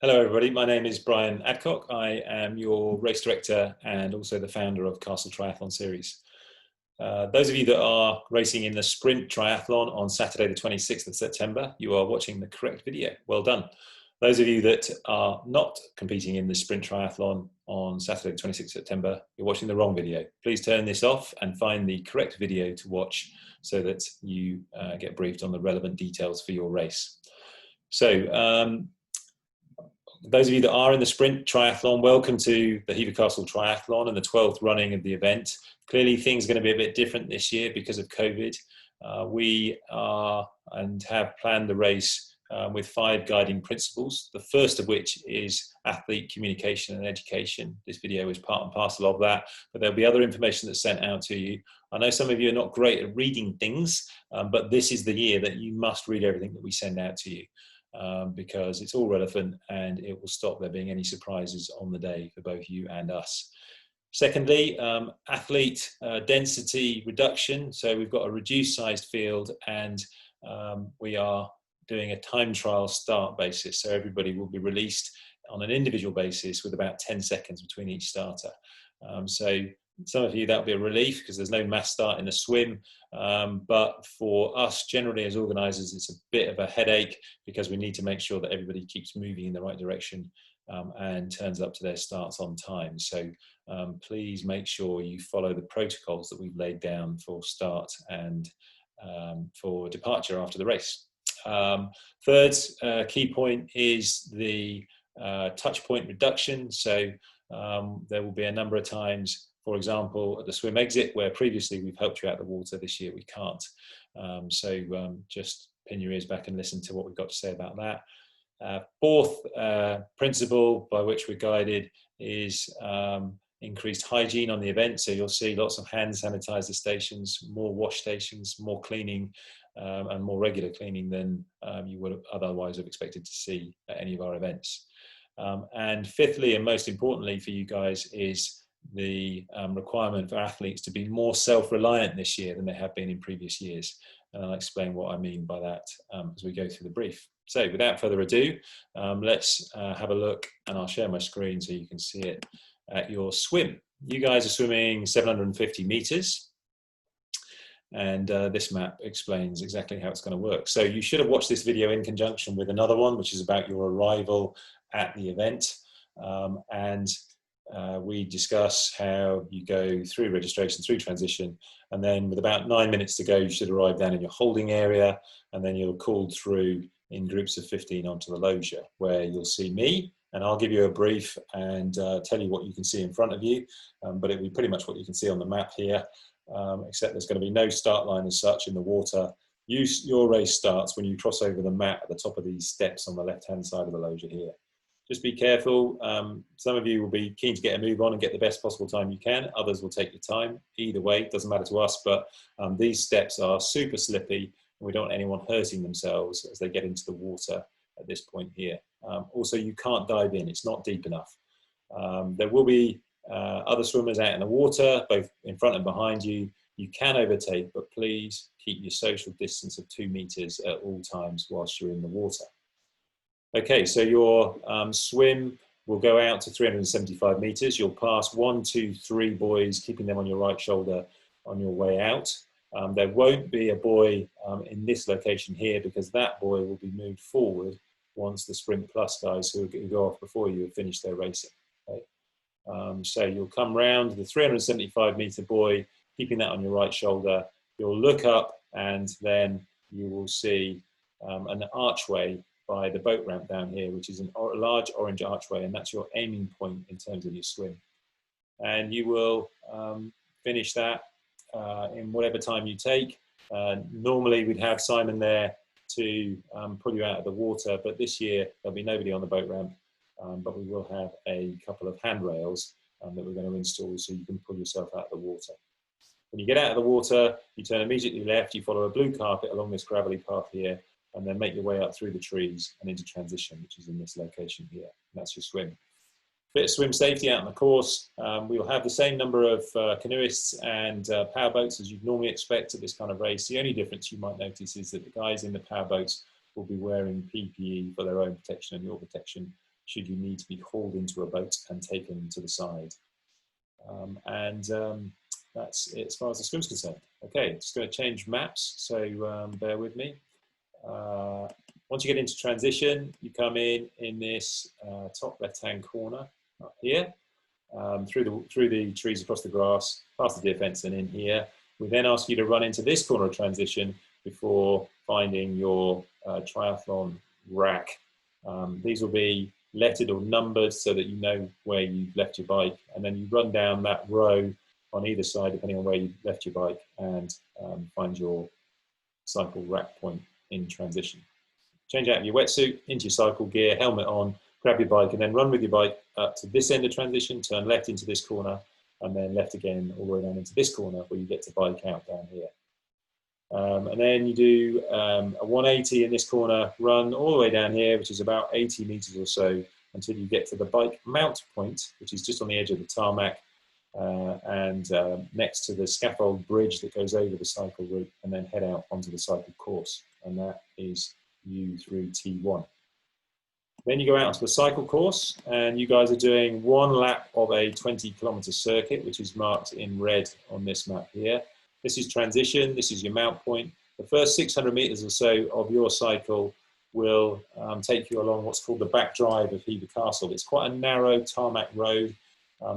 Hello everybody, my name is Brian Adcock. I am your race director and also the founder of Castle Triathlon Series. Those of you that are racing in the sprint triathlon on Saturday the 26th of September, you are watching the correct video. Well done. Those of you that are not competing in the sprint triathlon on Saturday the 26th of September, you're watching the wrong video. Please turn this off and find the correct video to watch so that you get briefed on the relevant details for your race. So, those of you that are in the sprint triathlon, welcome to the Hever Castle Triathlon and the 12th running of the event. Clearly things are going to be a bit different this year because of COVID. We are and have planned the race with 5 guiding principles, the first of which is athlete communication and education. This video is part and parcel of that, but there'll be other information that's sent out to you. I know some of you are not great at reading things, but this is the year that you must read everything that we send out to you. Because it's all relevant and it will stop there being any surprises on the day for both you and us. Secondly, athlete density reduction. So we've got a reduced sized field and we are doing a time trial start basis. So everybody will be released on an individual basis with about 10 seconds between each starter. So some of you, that'll be a relief because there's no mass start in the swim. But for us, generally as organisers, it's a bit of a headache because we need to make sure that everybody keeps moving in the right direction and turns up to their starts on time. So please make sure you follow the protocols that we've laid down for start and for departure after the race. Third key point is the touch point reduction. So there will be a number of times, for example, at the swim exit, where previously we've helped you out of the water, this year we can't. Just pin your ears back and listen to what we've got to say about that. Fourth principle by which we're guided is increased hygiene on the event. So you'll see lots of hand sanitizer stations, more wash stations, more cleaning and more regular cleaning than you would otherwise have expected to see at any of our events. And fifthly, and most importantly for you guys, is the requirement for athletes to be more self-reliant this year than they have been in previous years. And I'll explain what I mean by that as we go through the brief. So without further ado, let's have a look, and I'll share my screen so you can see it at your swim. You guys are swimming 750 meters. And this map explains exactly how it's going to work. So you should have watched this video in conjunction with another one, which is about your arrival at the event. We discuss how you go through registration, through transition, and then with about 9 minutes to go, you should arrive down in your holding area, and then you're called through in groups of 15 onto the loggia, where you'll see me, and I'll give you a brief and tell you what you can see in front of you, but it'll be pretty much what you can see on the map here, except there's going to be no start line as such in the water. Your race starts when you cross over the mat at the top of these steps on the left-hand side of the loggia here. Just be careful. Some of you will be keen to get a move on and get the best possible time you can. Others will take your time. Either way, it doesn't matter to us, but these steps are super slippy and we don't want anyone hurting themselves as they get into the water at this point here. Also, you can't dive in. It's not deep enough. There will be other swimmers out in the water, both in front and behind you. You can overtake, but please keep your social distance of 2 meters at all times whilst you're in the water. Okay, so your swim will go out to 375 meters. You'll pass 1, 2, 3 boys, keeping them on your right shoulder on your way out. There won't be a boy in this location here because that boy will be moved forward once the Sprint Plus guys who go off before you have finished their racing. Okay? So you'll come round the 375 meter boy, keeping that on your right shoulder. You'll look up and then you will see an archway by the boat ramp down here, which is a large orange archway, and that's your aiming point in terms of your swim. And you will finish that in whatever time you take. Normally we'd have Simon there to pull you out of the water, but this year there'll be nobody on the boat ramp, but we will have a couple of handrails that we're going to install so you can pull yourself out of the water. When you get out of the water, you turn immediately left, you follow a blue carpet along this gravelly path here, and then make your way up through the trees and into transition, which is in this location here. And that's your swim. Bit of swim safety out on the course. We will have the same number of canoeists and power boats as you'd normally expect at this kind of race. The only difference you might notice is that the guys in the power boats will be wearing PPE for their own protection and your protection. should you need to be hauled into a boat and taken to the side. That's it as far as the swim's concerned. Okay, just going to change maps, so bear with me. Once you get into transition, you come in this top left-hand corner up here, through the trees, across the grass, past the deer fence and in here. We then ask you to run into this corner of transition before finding your triathlon rack. These will be lettered or numbered so that you know where you've left your bike, and then you run down that row on either side depending on where you left your bike and find your cycle rack point in transition. Change out of your wetsuit, into your cycle gear, helmet on, grab your bike and then run with your bike up to this end of transition, turn left into this corner and then left again all the way down into this corner where you get to bike out down here. And then you do a 180 in this corner, run all the way down here, which is about 80 meters or so, until you get to the bike mount point, which is just on the edge of the tarmac and next to the scaffold bridge that goes over the cycle route, and then head out onto the cycle course. And that is U through T1. Then you go out onto the cycle course, and you guys are doing one lap of a 20-kilometer circuit, which is marked in red on this map here. This is transition, this is your mount point. The first 600 meters or so of your cycle will take you along what's called the back drive of Hever Castle. It's quite a narrow tarmac road.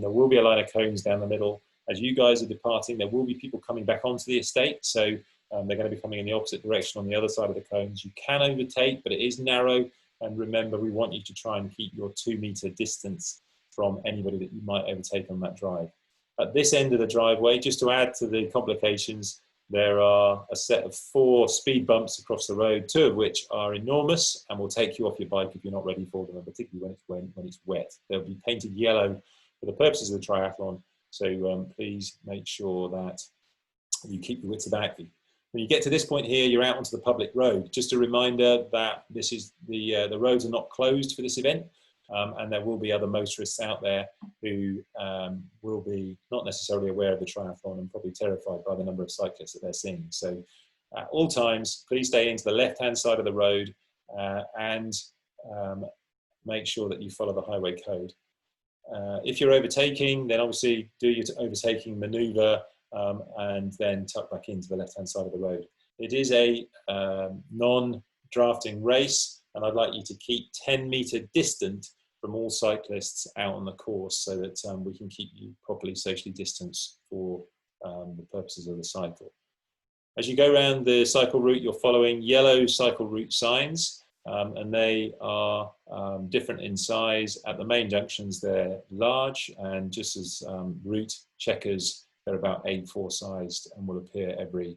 There will be a line of cones down the middle. As you guys are departing, there will be people coming back onto the estate, so they're going to be coming in the opposite direction on the other side of the cones. You can overtake, but it is narrow, and remember, we want you to try and keep your 2-meter distance from anybody that you might overtake on that drive. At this end of the driveway, just to add to the complications, there are a set of 4 speed bumps across the road, 2 of which are enormous and will take you off your bike if you're not ready for them, and particularly when it's wet. They'll be painted yellow for the purposes of the triathlon, so please make sure that you keep your wits about you. When you get to this point here, you're out onto the public road. Just a reminder that this is the roads are not closed for this event. And there will be other motorists out there who will be not necessarily aware of the triathlon and probably terrified by the number of cyclists that they're seeing. So at all times, please stay into the left-hand side of the road and make sure that you follow the highway code. If you're overtaking, then obviously do your overtaking maneuver and then tuck back into the left-hand side of the road. It is a non-drafting race, and I'd like you to keep 10-meter distant from all cyclists out on the course so that we can keep you properly socially distanced for the purposes of the cycle. As you go around the cycle route, you're following yellow cycle route signs, and they are different in size. At the main junctions, they're large, and just as route checkers, they're about A4 sized and will appear every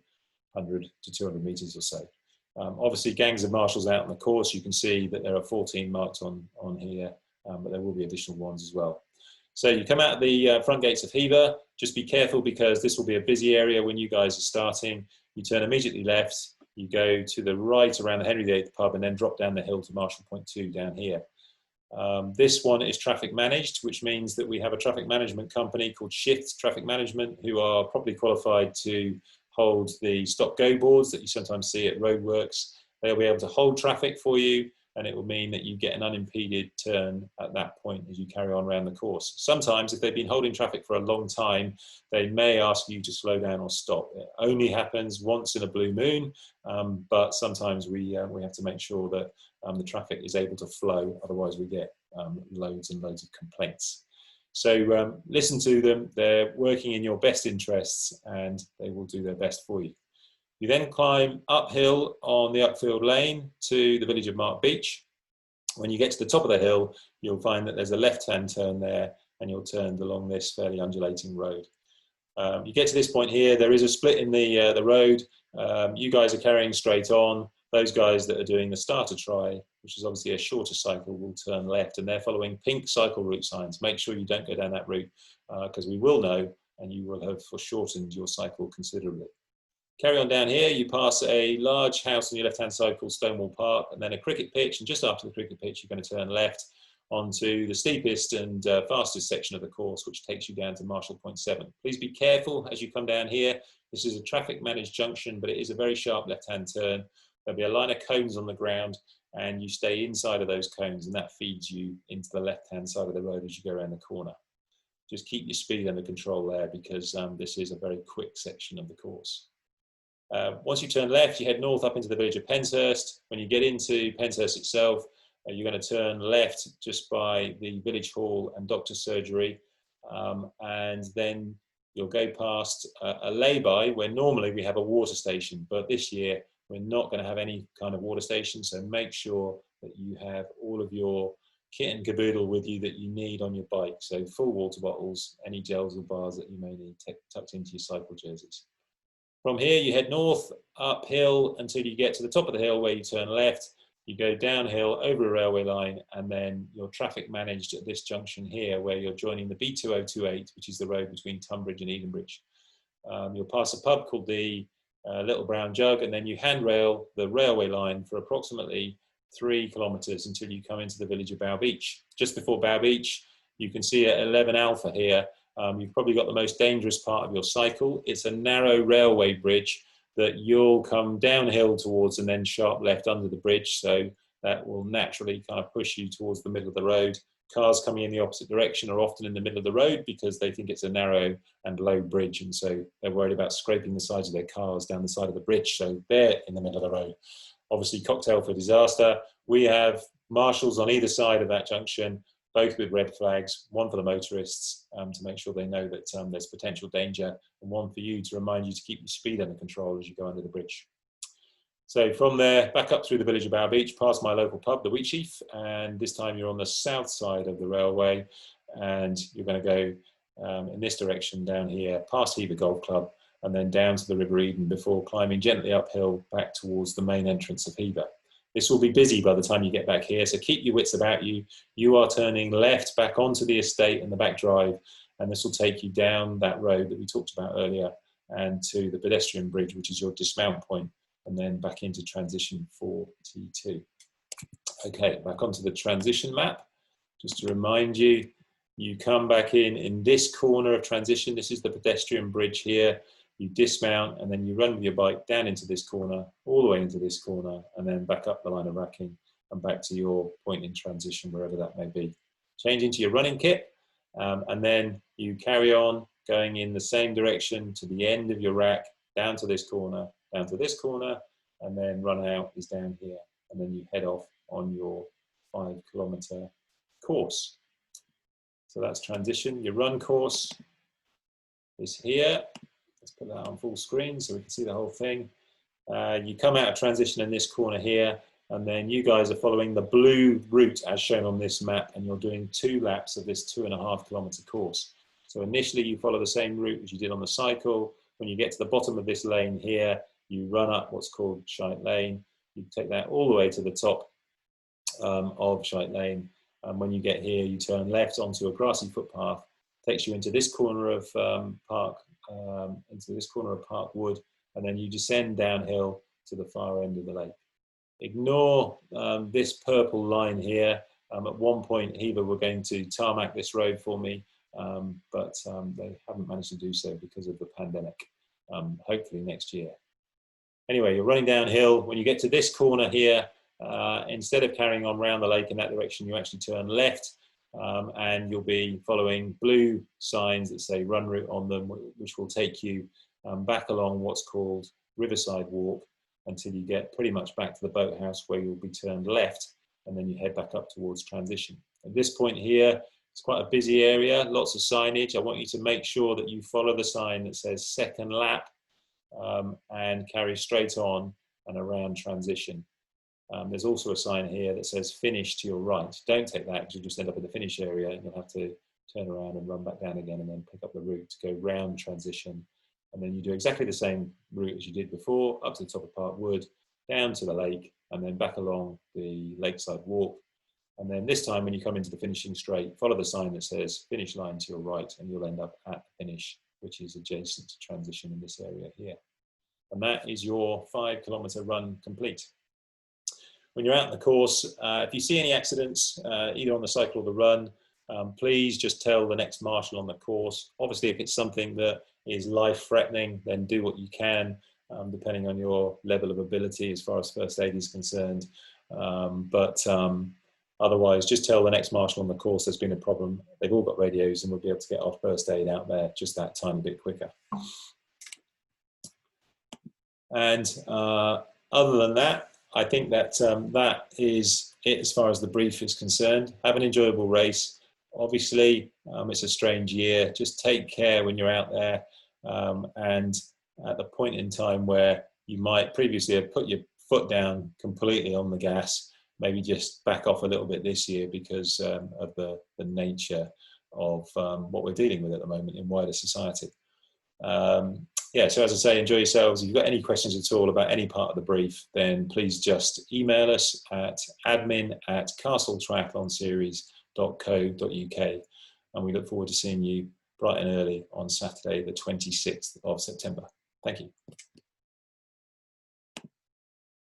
100 to 200 meters or so. Obviously, gangs of marshals out on the course, you can see that there are 14 marked on here, but there will be additional ones as well. So you come out the front gates of Hever. Just be careful because this will be a busy area when you guys are starting. You turn immediately left, you go to the right around the Henry VIII pub and then drop down the hill to Marshall Point 2 down here. This one is traffic managed, which means that we have a traffic management company called Shift Traffic Management who are properly qualified to hold the stop-go boards that you sometimes see at roadworks. They'll be able to hold traffic for you, and it will mean that you get an unimpeded turn at that point as you carry on around the course. Sometimes, if they've been holding traffic for a long time, they may ask you to slow down or stop. It only happens once in a blue moon, but sometimes we have to make sure that the traffic is able to flow, otherwise we get loads and loads of complaints. So listen to them, they're working in your best interests and they will do their best for you. You then climb uphill on the Uckfield Lane to the village of Mark Beach. When you get to the top of the hill, you'll find that there's a left-hand turn there and you're turned along this fairly undulating road. You get to this point here, there is a split in the road. You guys are carrying straight on. Those guys that are doing the starter try, which is obviously a shorter cycle, will turn left, and they're following pink cycle route signs. Make sure you don't go down that route because we will know and you will have foreshortened your cycle considerably. Carry on down here, you pass a large house on your left-hand side called Stonewall Park, and then a cricket pitch, and just after the cricket pitch, you're going to turn left onto the steepest and fastest section of the course, which takes you down to Marshall Point 7. Please be careful as you come down here. This is a traffic managed junction, but it is a very sharp left-hand turn. There'll be a line of cones on the ground, and you stay inside of those cones, and that feeds you into the left-hand side of the road as you go around the corner. Just keep your speed under control there, because this is a very quick section of the course. Once you turn left, you head north up into the village of Penshurst. When you get into Penshurst itself, you're going to turn left just by the village hall and doctor's surgery, and then you'll go past a lay-by where normally we have a water station, but this year we're not going to have any kind of water station, so make sure that you have all of your kit and caboodle with you that you need on your bike. So full water bottles, any gels or bars that you may need tucked into your cycle jerseys. From here, you head north, uphill until you get to the top of the hill where you turn left. You go downhill over a railway line, and then you're traffic managed at this junction here where you're joining the B2028, which is the road between Tunbridge and Edenbridge. You'll pass a pub called the Little Brown Jug, and then you handrail the railway line for approximately 3 kilometres until you come into the village of Bow Beach. Just before Bow Beach, you can see at 11 Alpha here, you've probably got the most dangerous part of your cycle. It's a narrow railway bridge that you'll come downhill towards and then sharp left under the bridge, so that will naturally kind of push you towards the middle of the road. Cars coming in the opposite direction are often in the middle of the road because they think it's a narrow and low bridge, and so they're worried about scraping the sides of their cars down the side of the bridge, so they're in the middle of the road. Obviously, cocktail for disaster. We have marshals on either side of that junction, both with red flags, one for the motorists to make sure they know that there's potential danger, and one for you to remind you to keep your speed under control as you go under the bridge. So from there, back up through the village of Bow Beach, past my local pub, the Wheatsheaf, and this time you're on the south side of the railway, and you're going to go in this direction down here, past Hever Golf Club, and then down to the River Eden before climbing gently uphill back towards the main entrance of Hever. This will be busy by the time you get back here, so keep your wits about you. You are turning left back onto the estate and the back drive, and this will take you down that road that we talked about earlier and to the pedestrian bridge, which is your dismount point, and then back into transition for T2. Okay, back onto the transition map. Just to remind you, you come back in this corner of transition. This is the pedestrian bridge here. You dismount and then you run with your bike down into this corner, all the way into this corner, and then back up the line of racking and back to your point in transition, wherever that may be. Change into your running kit, and then you carry on going in the same direction to the end of your rack, down to this corner, down to this corner, and then run out is down here. And then you head off on your 5-kilometre course. So that's transition. Your run course is here. Let's put that on full screen so we can see the whole thing. You come out of transition in this corner here, and then you guys are following the blue route as shown on this map, and you're doing 2 laps of this 2.5-kilometre course. So initially you follow the same route as you did on the cycle. When you get to the bottom of this lane here, you run up what's called Shite Lane. You take that all the way to the top of Shite Lane. And when you get here, you turn left onto a grassy footpath, takes you into this corner of Park Wood, and then you descend downhill to the far end of the lake. Ignore this purple line here. At one point, Hever were going to tarmac this road for me, but they haven't managed to do so because of the pandemic. Hopefully next year. Anyway, you're running downhill. When you get to this corner here, instead of carrying on round the lake in that direction, you actually turn left, and you'll be following blue signs that say run route on them, which will take you back along what's called Riverside Walk until you get pretty much back to the boathouse, where you'll be turned left, and then you head back up towards transition. At this point here, it's quite a busy area, lots of signage. I want you to make sure that you follow the sign that says second lap and carry straight on and around transition. There's also a sign here that says finish to your right. Don't take that, because you'll just end up in the finish area and you'll have to turn around and run back down again and then pick up the route to go round transition. And then you do exactly the same route as you did before, up to the top of Park Wood, down to the lake, and then back along the lakeside walk. And then this time when you come into the finishing straight, follow the sign that says finish line to your right, and you'll end up at the finish, which is adjacent to transition in this area here. And that is your 5-kilometre run complete. When you're out on the course, if you see any accidents, either on the cycle or the run, please just tell the next marshal on the course. Obviously, if it's something that is life-threatening, then do what you can, depending on your level of ability as far as first aid is concerned. Otherwise, just tell the next marshal on the course there's been a problem. They've all got radios, and we'll be able to get our first aid out there just that tiny bit quicker. And other than that, I think that that is it as far as the brief is concerned. Have an enjoyable race. Obviously, it's a strange year. Just take care when you're out there. And at the point in time where you might previously have put your foot down completely on the gas, maybe just back off a little bit this year because of the nature of what we're dealing with at the moment in wider society. Yeah, so as I say, enjoy yourselves. If you've got any questions at all about any part of the brief, then please just email us at admin@castletriathlonseries.co.uk, and we look forward to seeing you bright and early on Saturday, the 26th of September. Thank you.